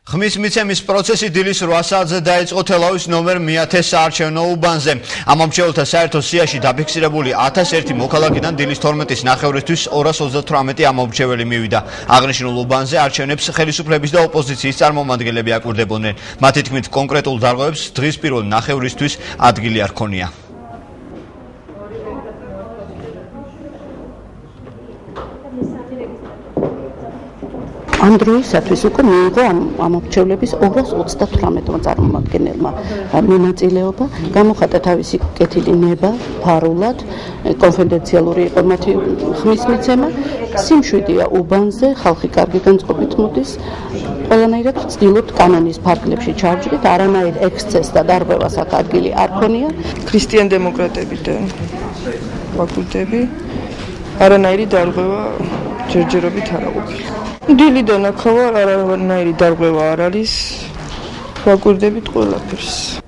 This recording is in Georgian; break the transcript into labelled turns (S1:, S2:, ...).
S1: ხმის მიცემის პროცესი დილის 8 საათზე დაიწყო თელავის ნომერ 1000 საარჩევნო უბანზე. ამ მომხრეულთა საერთო სიაში დაფიქსირებული 1001 მოქალაქიდან დილის 12-ის ნახევრისთვის 238 ამომრჩეველი მივიდა. აღნიშნულ უბანზე არჩევნებს ხელისუფლების და ოპოზიციის წარმომადგენლები აკვირდებოდნენ. მათი თქმით, კონკრეტულ დარღვევებს დღის პირველ ნახევრისთვის ადგილი არ ქონია.
S2: ამ დროისათვის უკვე მიიღო ამომრჩევლების 238 წარმომადგენელმა მონაწილეობა, გამოხატა თავისი კეთილი ნება, ფარულად, კონფიდენციალური იყო მათი ხმის მიცემა, სიმშვიდეა უბანზე, ხალხი კარგი განწყობით მოდის, ყველანაირად ვცდილობთ კანონის ფარგლებში ჩარჯდით, არანაირ ექსცესს და დარღვევას აქ ადგილი არ ქონია.
S3: ქრისტიან-დემოკრატებიდან ფაკულტები არანაირი დარღვევა ჯერჯერობით არ აყოფილა. დილიდან აქ არანაირი დარღვევა არ არის, ვაკვირდებით ყველაფერს.